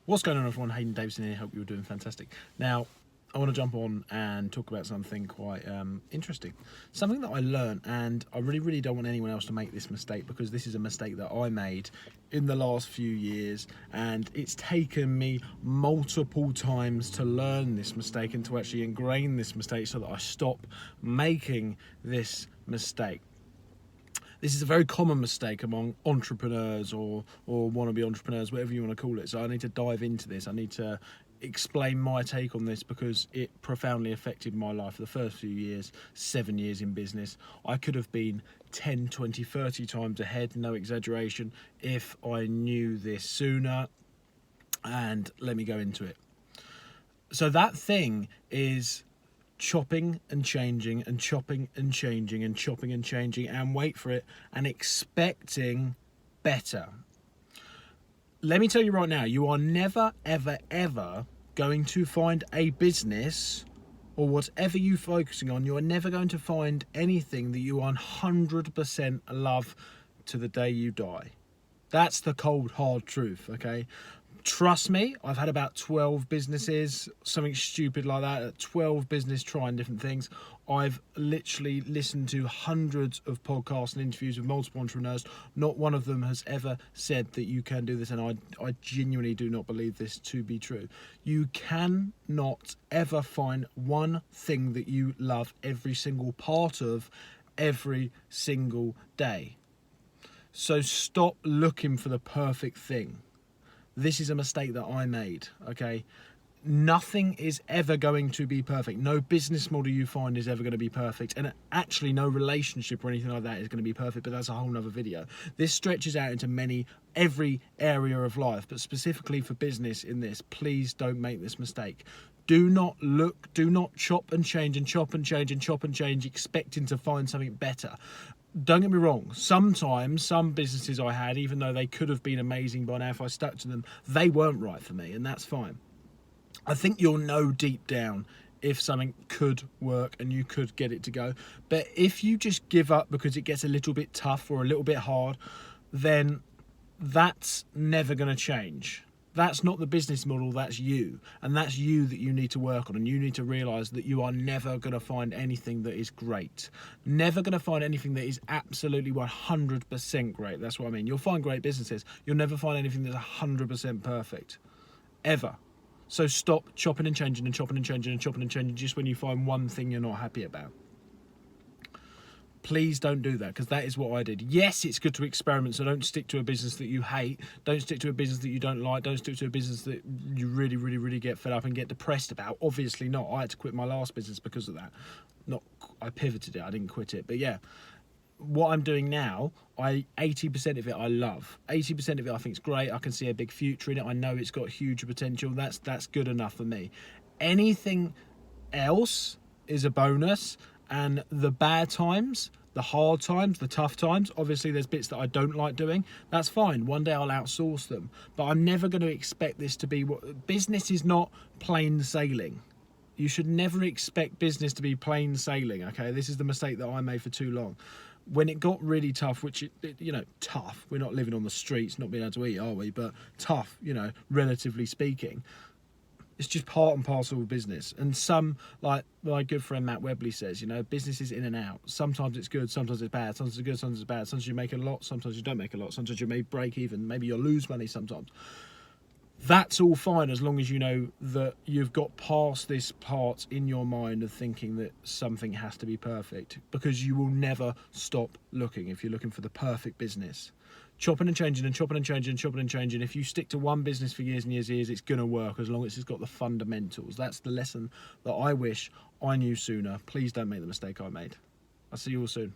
What's going on, everyone? Hayden Davison here. Hope you're doing fantastic. Now, I want to jump on and talk about something quite interesting. Something that I learned, and I really don't want anyone else to make this mistake, because this is a mistake that I made in the last few years, and it's taken me multiple times to learn this mistake and to actually ingrain this mistake so that I stop making this mistake. This is a very common mistake among entrepreneurs or wannabe entrepreneurs, whatever you want to call it. So I need to dive into this. I need to explain my take on this because it profoundly affected my life for the first few years, 7 years in business. I could have been 10, 20, 30 times ahead, no exaggeration, if I knew this sooner. And let me go into it. So that thing is chopping and changing and chopping and changing and chopping and changing, and wait for it, and expecting better. Let me tell you right now, you are never ever going to find a business or whatever you're focusing on, you are never going to find anything that you 100% love to the day you die. That's the cold hard truth, okay? Trust me, I've had about 12 businesses, something stupid like that, 12 business trying different things. I've literally listened to hundreds of podcasts and interviews with multiple entrepreneurs. Not one of them has ever said that you can do this, and I genuinely do not believe this to be true. You cannot ever find one thing that you love every single part of every single day. So stop looking for the perfect thing. This is a mistake that I made, okay? Nothing is ever going to be perfect. No business model you find is ever going to be perfect. And actually, no relationship or anything like that is going to be perfect, but that's a whole nother video. This stretches out into every area of life, but specifically for business in this, please don't make this mistake. Do not chop and change and chop and change and chop and change, expecting to find something better. Don't get me wrong, sometimes some businesses I had, even though they could have been amazing by now if I stuck to them, they weren't right for me, and that's fine. I think you'll know deep down if something could work and you could get it to go. But if you just give up because it gets a little bit tough or a little bit hard, then that's never going to change. That's not the business model, that's you. And that's you that you need to work on. And you need to realise that you are never going to find anything that is great. Never going to find anything that is absolutely 100% great. That's what I mean. You'll find great businesses. You'll never find anything that's 100% perfect. Ever. So stop chopping and changing and chopping and changing and chopping and changing just when you find one thing you're not happy about. Please don't do that, because that is what I did. Yes, it's good to experiment, so don't stick to a business that you hate. Don't stick to a business that you don't like. Don't stick to a business that you really get fed up and get depressed about. Obviously not. I had to quit my last business because of that. I pivoted it. I didn't quit it. But yeah, what I'm doing now, 80% of it I love. 80% of it I think is great. I can see a big future in it. I know it's got huge potential. That's good enough for me. Anything else is a bonus. And the bad times, the hard times, the tough times, obviously there's bits that I don't like doing. That's fine. One day I'll outsource them. But I'm never going to expect this to be what... Business is not plain sailing. You should never expect business to be plain sailing, okay? This is the mistake that I made for too long. When it got really tough, tough. We're not living on the streets, not being able to eat, are we? But tough, relatively speaking. It's just part and parcel of business. And some, like my good friend Matt Webley says, business is in and out. Sometimes it's good, sometimes it's bad. Sometimes it's good, sometimes it's bad. Sometimes you make a lot, sometimes you don't make a lot. Sometimes you may break even, maybe you'll lose money sometimes. That's all fine as long as you know that you've got past this part in your mind of thinking that something has to be perfect, because you will never stop looking if you're looking for the perfect business. Chopping and changing and chopping and changing and chopping and changing. If you stick to one business for years and years and years, it's going to work as long as it's got the fundamentals. That's the lesson that I wish I knew sooner. Please don't make the mistake I made. I'll see you all soon.